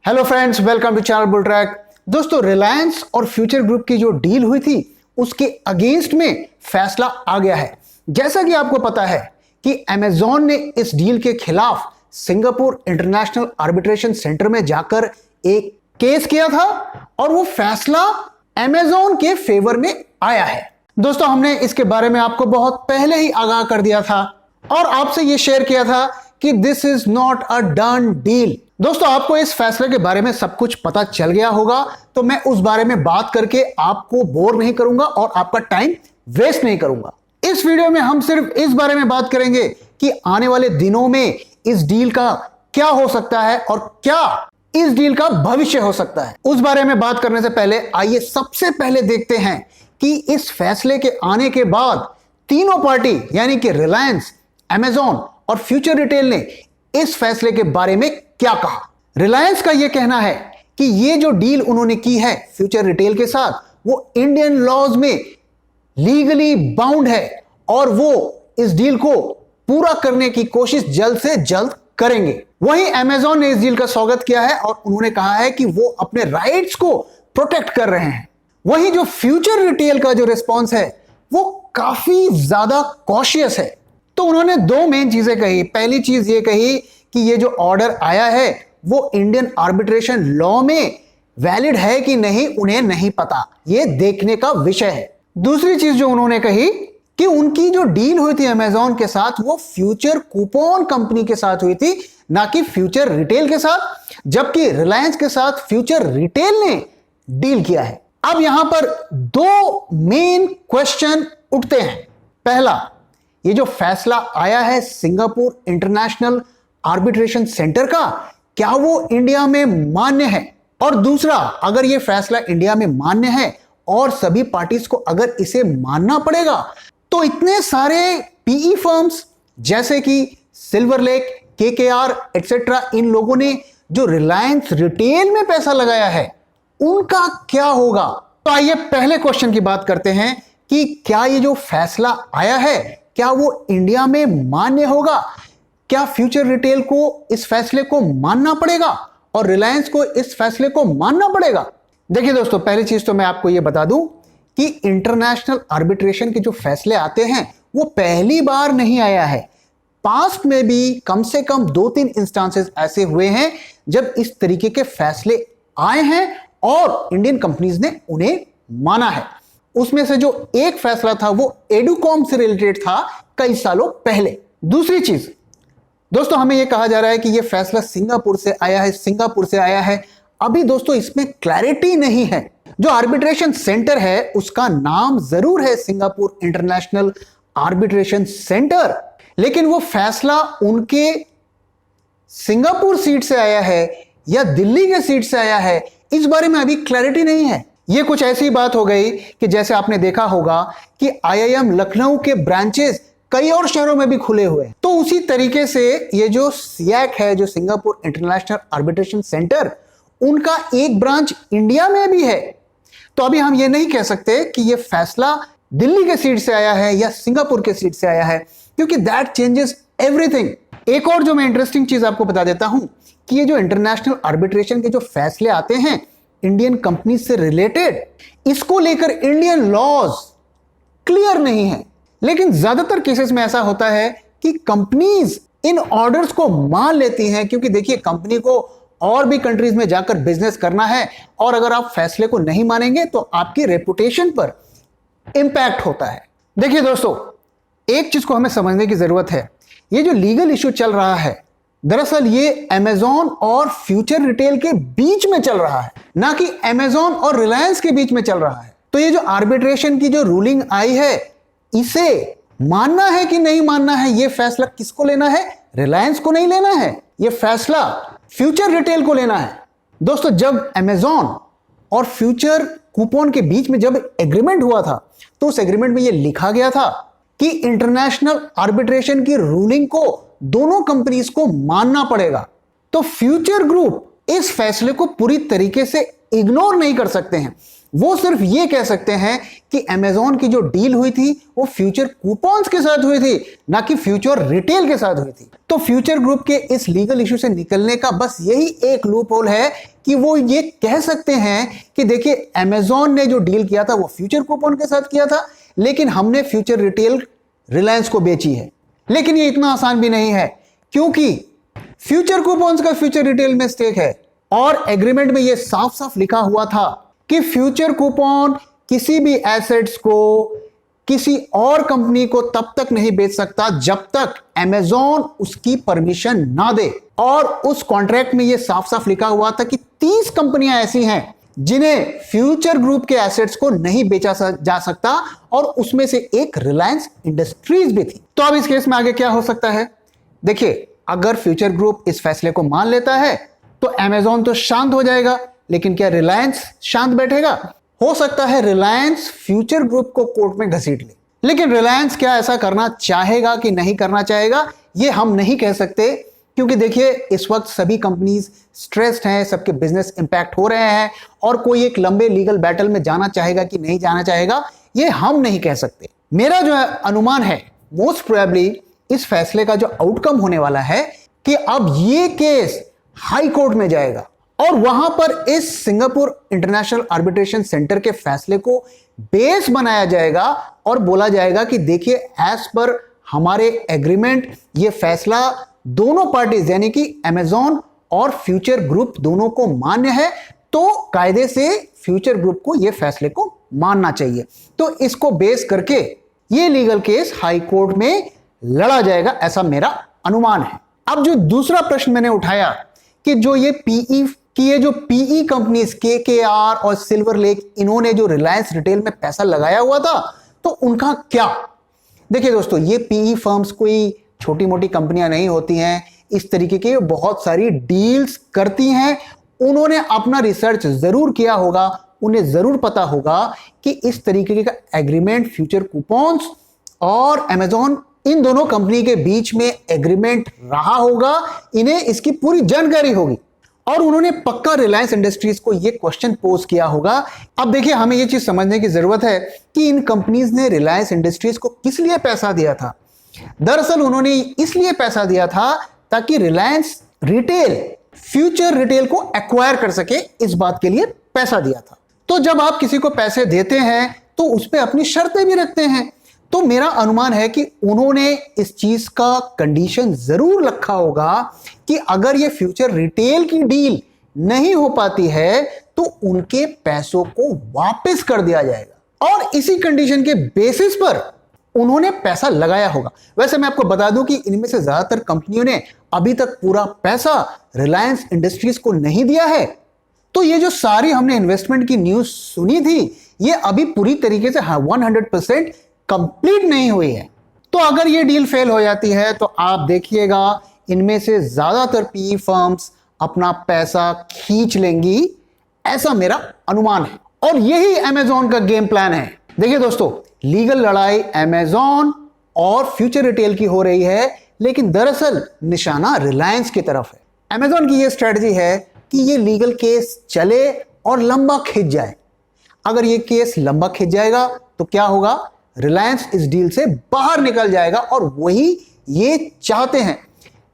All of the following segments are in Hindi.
Hello friends, welcome to channel bull track. दोस्तों, रिलायंस और फ्यूचर ग्रुप की जो डील हुई थी उसके अगेंस्ट में फैसला आ गया है। जैसा कि आपको पता है कि अमेजॉन ने इस डील के खिलाफ सिंगापुर इंटरनेशनल आर्बिट्रेशन सेंटर में जाकर एक केस किया था और वो फैसला अमेजॉन के फेवर में आया है। दोस्तों, हमने इसके बारे में आपको बहुत पहले ही आगाह कर दिया था और आपसे ये शेयर किया था कि this is not a done deal. दोस्तों, आपको इस फैसले के बारे में सब कुछ पता चल गया होगा, तो मैं उस बारे में बात करके आपको बोर नहीं करूंगा और आपका टाइम वेस्ट नहीं करूंगा। इस वीडियो में हम सिर्फ इस बारे में बात करेंगे कि आने वाले दिनों में इस डील का क्या हो सकता है और क्या इस डील का भविष्य हो सकता है। उस बारे में बात करने से पहले आइए सबसे पहले देखते हैं कि इस फैसले के आने के बाद तीनों पार्टी यानी कि रिलायंस, अमेजॉन और फ्यूचर रिटेल ने इस फैसले के बारे में क्या कहा। रिलायंस का यह कहना है कि यह जो डील उन्होंने की है फ्यूचर रिटेल के साथ वो इंडियन लॉज में लीगली बाउंड है और वो इस डील को पूरा करने की कोशिश जल्द से जल्द करेंगे। वहीं अमेजॉन ने इस डील का स्वागत किया है और उन्होंने कहा है कि वो अपने राइट्स को प्रोटेक्ट कर रहे हैं। वहीं जो फ्यूचर रिटेल का जो रिस्पॉन्स है वो काफी ज्यादा कॉशियस है। तो उन्होंने दो मेन चीजें कही। पहली चीज ये कही कि ये जो ऑर्डर आया है वो इंडियन आर्बिट्रेशन लॉ में वैलिड है कि नहीं उन्हें नहीं पता, ये देखने का विषय है। दूसरी चीज जो उन्होंने कही कि उनकी जो डील हुई थी अमेजॉन के साथ वो फ्यूचर कूपन कंपनी के साथ हुई थी, ना कि फ्यूचर रिटेल के साथ, जबकि रिलायंस के साथ फ्यूचर रिटेल ने डील किया है। अब यहां पर दो मेन क्वेश्चन उठते हैं। पहला, ये जो फैसला आया है सिंगापुर इंटरनेशनल आर्बिट्रेशन सेंटर का, क्या वो इंडिया में मान्य है? और दूसरा, अगर ये फैसला इंडिया में मान्य है और सभी पार्टीज को अगर इसे मानना पड़ेगा तो इतने सारे पीई फर्म्स जैसे कि सिल्वर लेक, केकेआर एटसेट्रा, इन लोगों ने जो रिलायंस रिटेल में पैसा लगाया है उनका क्या होगा? तो आइए पहले क्वेश्चन की बात करते हैं कि क्या ये जो फैसला आया है क्या वो इंडिया में मान्य होगा? क्या फ्यूचर रिटेल को इस फैसले को मानना पड़ेगा और रिलायंस को इस फैसले को मानना पड़ेगा? देखिए दोस्तों, पहली चीज तो मैं आपको यह बता दूं कि इंटरनेशनल आर्बिट्रेशन के जो फैसले आते हैं वो पहली बार नहीं आया है। पास्ट में भी कम से कम 2-3 इंस्टांसेस ऐसे हुए हैं जब इस तरीके के फैसले आए हैं और इंडियन कंपनीज ने उन्हें माना है। उसमें से जो एक फैसला था वो एडुकॉम से रिलेटेड था कई सालों पहले। दूसरी चीज दोस्तों, हमें यह कहा जा रहा है कि यह फैसला सिंगापुर से आया है। अभी दोस्तों इसमें क्लैरिटी नहीं है। जो आर्बिट्रेशन सेंटर है उसका नाम जरूर है सिंगापुर इंटरनेशनल आर्बिट्रेशन सेंटर, लेकिन वो फैसला उनके सिंगापुर सीट से आया है या दिल्ली के सीट से आया है, इस बारे में अभी क्लैरिटी नहीं है। यह कुछ ऐसी बात हो गई कि जैसे आपने देखा होगा कि आईआईएम लखनऊ के ब्रांचेस कई और शहरों में भी खुले हुए हैं, तो उसी तरीके से ये जो सियाक है, जो सिंगापुर इंटरनेशनल आर्बिट्रेशन सेंटर, उनका एक ब्रांच इंडिया में भी है। तो अभी हम ये नहीं कह सकते कि ये फैसला दिल्ली के सीट से आया है या सिंगापुर के सीट से आया है, क्योंकि दैट चेंजेस एवरीथिंग। एक और जो मैं इंटरेस्टिंग चीज आपको बता देता हूं कि ये जो इंटरनेशनल आर्बिट्रेशन के जो फैसले आते हैं इंडियन कंपनी से रिलेटेड, इसको लेकर इंडियन लॉज क्लियर नहीं है। लेकिन ज्यादातर केसेस में ऐसा होता है कि कंपनीज इन ऑर्डर्स को मान लेती हैं, क्योंकि देखिए कंपनी को और भी कंट्रीज में जाकर बिजनेस करना है और अगर आप फैसले को नहीं मानेंगे तो आपकी रेपुटेशन पर इंपैक्ट होता है। देखिए दोस्तों, एक चीज को हमें समझने की जरूरत है। ये जो लीगल इश्यू चल रहा है दरअसल ये अमेजॉन और फ्यूचर रिटेल के बीच में चल रहा है, ना कि अमेजॉन और रिलायंस के बीच में चल रहा है। तो ये जो आर्बिट्रेशन की जो रूलिंग आई है इसे मानना है कि नहीं मानना है, यह फैसला किसको लेना है? रिलायंस को नहीं लेना है, यह फैसला फ्यूचर रिटेल को लेना है। दोस्तों, जब अमेजॉन और फ्यूचर कूपन के बीच में जब एग्रीमेंट हुआ था तो उस एग्रीमेंट में यह लिखा गया था कि इंटरनेशनल आर्बिट्रेशन की रूलिंग को दोनों कंपनीज को मानना पड़ेगा। तो फ्यूचर ग्रुप इस फैसले को पूरी तरीके से इग्नोर नहीं कर सकते हैं। वो सिर्फ ये कह सकते हैं कि अमेजॉन की जो डील हुई थी वो फ्यूचर कूपन्स के साथ हुई थी, ना कि फ्यूचर रिटेल के साथ हुई थी। तो फ्यूचर ग्रुप के इस लीगल इशू से निकलने का बस यही एक लूप होल है कि वो ये कह सकते हैं कि देखिए अमेजॉन ने जो डील किया था वो फ्यूचर कूपन के साथ किया था, लेकिन हमने फ्यूचर रिटेल रिलायंस को बेची है। लेकिन ये इतना आसान भी नहीं है, क्योंकि फ्यूचर कूपन्स का फ्यूचर रिटेल में स्टेक है और एग्रीमेंट में ये साफ साफ लिखा हुआ था कि फ्यूचर कूपन किसी भी एसेट्स को किसी और कंपनी को तब तक नहीं बेच सकता जब तक अमेजॉन उसकी परमिशन ना दे। और उस कॉन्ट्रैक्ट में यह साफ साफ लिखा हुआ था कि 30 कंपनियां ऐसी हैं जिन्हें फ्यूचर ग्रुप के एसेट्स को नहीं बेचा जा सकता, और उसमें से एक रिलायंस इंडस्ट्रीज भी थी। तो अब इस केस में आगे क्या हो सकता है? देखिए, अगर फ्यूचर ग्रुप इस फैसले को मान लेता है तो अमेजॉन तो शांत हो जाएगा, लेकिन क्या रिलायंस शांत बैठेगा? हो सकता है रिलायंस फ्यूचर ग्रुप को कोर्ट में घसीट ले, लेकिन रिलायंस क्या ऐसा करना चाहेगा कि नहीं करना चाहेगा ये हम नहीं कह सकते, क्योंकि देखिए इस वक्त सभी कंपनीज स्ट्रेस्ड हैं, सबके बिजनेस इंपैक्ट हो रहे हैं, और कोई एक लंबे लीगल बैटल में जाना चाहेगा कि नहीं जाना चाहेगा ये हम नहीं कह सकते। मेरा जो अनुमान है, मोस्ट प्रोबेबली इस फैसले का जो आउटकम होने वाला है कि अब ये केस हाई कोर्ट में जाएगा और वहां पर इस सिंगापुर इंटरनेशनल आर्बिट्रेशन सेंटर के फैसले को बेस बनाया जाएगा और बोला जाएगा कि देखिए एज पर हमारे एग्रीमेंट ये फैसला दोनों पार्टीज यानी कि अमेजॉन और फ्यूचर ग्रुप दोनों को मान्य है, तो कायदे से फ्यूचर ग्रुप को ये फैसले को मानना चाहिए। तो इसको बेस करके ये लीगल केस हाई कोर्ट में लड़ा जाएगा, ऐसा मेरा अनुमान है। अब जो दूसरा प्रश्न मैंने उठाया कि जो ये पीई कंपनीज केकेआर और सिल्वर लेक, इन्होंने जो रिलायंस रिटेल में पैसा लगाया हुआ था, तो उनका क्या? देखिए दोस्तों, ये पीई फर्म्स कोई छोटी मोटी कंपनियां नहीं होती हैं, इस तरीके की बहुत सारी डील्स करती हैं। उन्होंने अपना रिसर्च जरूर किया होगा, उन्हें जरूर पता होगा कि इस तरीके का एग्रीमेंट फ्यूचर कूपन्स और अमेजॉन, इन दोनों कंपनी के बीच में एग्रीमेंट रहा होगा, इन्हें इसकी पूरी जानकारी होगी और उन्होंने पक्का रिलायंस इंडस्ट्रीज को यह क्वेश्चन पोज किया होगा। अब देखिए, हमें यह चीज समझने की जरूरत है कि इन कंपनीज ने रिलायंस इंडस्ट्रीज को किस लिए पैसा दिया था। दरअसल उन्होंने इसलिए पैसा दिया था ताकि रिलायंस रिटेल फ्यूचर रिटेल को एक्वायर कर सके, इस बात के लिए पैसा दिया था। तो जब आप किसी को पैसे देते हैं तो उस पर अपनी शर्तें भी रखते हैं, तो मेरा अनुमान है कि उन्होंने इस चीज का कंडीशन जरूर रखा होगा कि अगर ये फ्यूचर रिटेल की डील नहीं हो पाती है तो उनके पैसों को वापस कर दिया जाएगा, और इसी कंडीशन के बेसिस पर उन्होंने पैसा लगाया होगा। वैसे मैं आपको बता दूं कि इनमें से ज्यादातर कंपनियों ने अभी तक पूरा पैसा रिलायंस इंडस्ट्रीज को नहीं दिया है। तो ये जो सारी हमने इन्वेस्टमेंट की न्यूज सुनी थी, ये अभी पूरी तरीके से 100% कंप्लीट नहीं हुई है। तो अगर ये डील फेल हो जाती है तो आप देखिएगा इनमें से ज्यादातर पीई फर्म्स अपना पैसा खींच लेंगी, ऐसा मेरा अनुमान है। और यही अमेजॉन का गेम प्लान है। देखिए दोस्तों, लीगल लड़ाई अमेजॉन और फ्यूचर रिटेल की हो रही है, लेकिन दरअसल निशाना रिलायंस की तरफ है। अमेजॉन की यह स्ट्रेटजी है कि ये लीगल केस चले और लंबा खिंच जाए। अगर ये केस लंबा खिंच जाएगा तो क्या होगा? रिलायंस इस डील से बाहर निकल जाएगा, और वही ये चाहते हैं।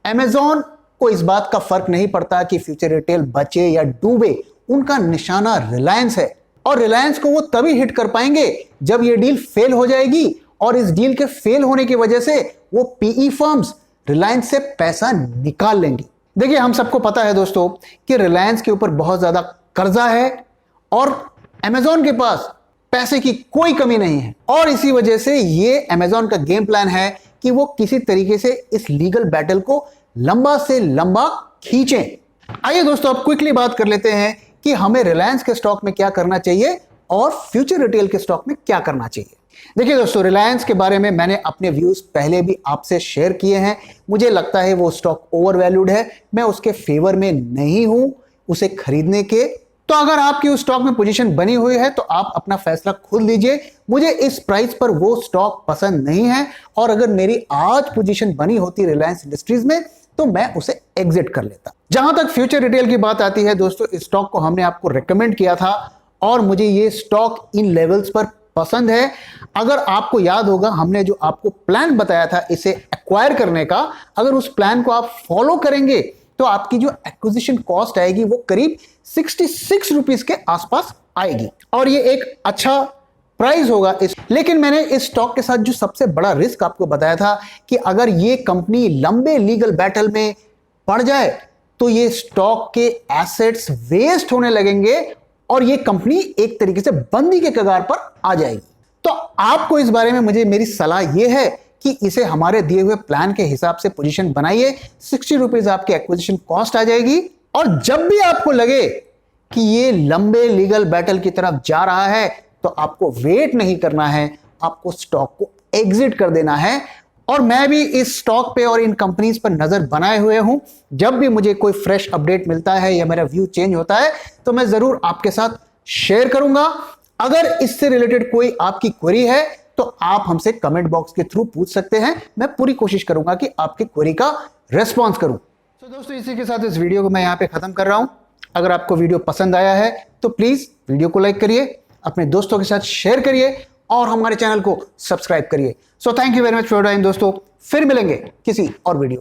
अमेजॉन को इस बात का फर्क नहीं पड़ता कि फ्यूचर रिटेल बचे या डूबे, उनका निशाना रिलायंस है, और रिलायंस को वो तभी हिट कर पाएंगे जब ये डील फेल हो जाएगी, और इस डील के फेल होने की वजह से वो पीई फर्म्स रिलायंस से पैसा निकाल लेंगे। देखिए, हम सबको पता है दोस्तों कि रिलायंस के ऊपर बहुत ज्यादा कर्जा है और अमेजॉन के पास पैसे की कोई कमी नहीं है, और इसी वजह से ये अमेजॉन का गेम प्लान है कि वो किसी तरीके से इस लीगल बैटल को लंबा से लंबा खींचें। आइए दोस्तों, अब क्विकली बात कर लेते हैं कि हमें रिलायंस के स्टॉक में क्या करना चाहिए और फ्यूचर रिटेल के स्टॉक में क्या करना चाहिए। देखिए दोस्तों, रिलायंस के बारे में मैंने अपने व्यूज पहले भी आपसे शेयर किए हैं। मुझे लगता है वो स्टॉक ओवर वैल्यूड है, मैं उसके फेवर में नहीं हूं उसे खरीदने के। तो अगर आपकी उस स्टॉक में पोजीशन बनी हुई है तो आप अपना फैसला खुद लीजिए। मुझे इस प्राइस पर वो स्टॉक पसंद नहीं है, और अगर मेरी आज पोजीशन बनी होती रिलायंस इंडस्ट्रीज में तो मैं उसे एग्जिट कर लेता। जहां तक फ्यूचर रिटेल की बात आती है दोस्तों, इस स्टॉक को हमने आपको रेकमेंड किया था और मुझे ये स्टॉक इन लेवल्स पर पसंद है। अगर आपको याद होगा, हमने जो आपको प्लान बताया था इसे एक्वायर करने का, अगर उस प्लान को आप फॉलो करेंगे तो आपकी जो एक्विजिशन कॉस्ट आएगी वो करीब 66 रुपीस के आसपास आएगी और ये एक अच्छा प्राइस होगा लेकिन मैंने इस स्टॉक के साथ जो सबसे बड़ा रिस्क आपको बताया था कि अगर ये कंपनी लंबे लीगल बैटल में पड़ जाए तो ये स्टॉक के एसेट्स वेस्ट होने लगेंगे और ये कंपनी एक तरीके से बंदी के कगार पर आ जाएगी। तो आपको इस बारे में मेरी सलाह यह है कि इसे हमारे दिए हुए प्लान के हिसाब से पोजीशन बनाइए। 60 रुपीज आपकी एक्विजिशन कॉस्ट आ जाएगी और जब भी आपको लगे कि ये लंबे लीगल बैटल की तरफ जा रहा है तो आपको वेट नहीं करना है, आपको स्टॉक को एग्जिट कर देना है। और मैं भी इस स्टॉक पे और इन कंपनीज पर नजर बनाए हुए हूं। जब भी मुझे कोई फ्रेश अपडेट मिलता है या मेरा व्यू चेंज होता है तो मैं जरूर आपके साथ शेयर करूंगा। अगर इससे रिलेटेड कोई आपकी क्वेरी है तो आप हमसे कमेंट बॉक्स के थ्रू पूछ सकते हैं। मैं पूरी कोशिश करूंगा कि आपकी क्वेरी का रेस्पॉन्स करूं। तो दोस्तों, इसी के साथ इस वीडियो को मैं यहां पे खत्म कर रहा हूं। अगर आपको वीडियो पसंद आया है तो प्लीज वीडियो को लाइक करिए, अपने दोस्तों के साथ शेयर करिए और हमारे चैनल को सब्सक्राइब करिए। So thank you very much for your time दोस्तों। फिर मिलेंगे किसी और वीडियो।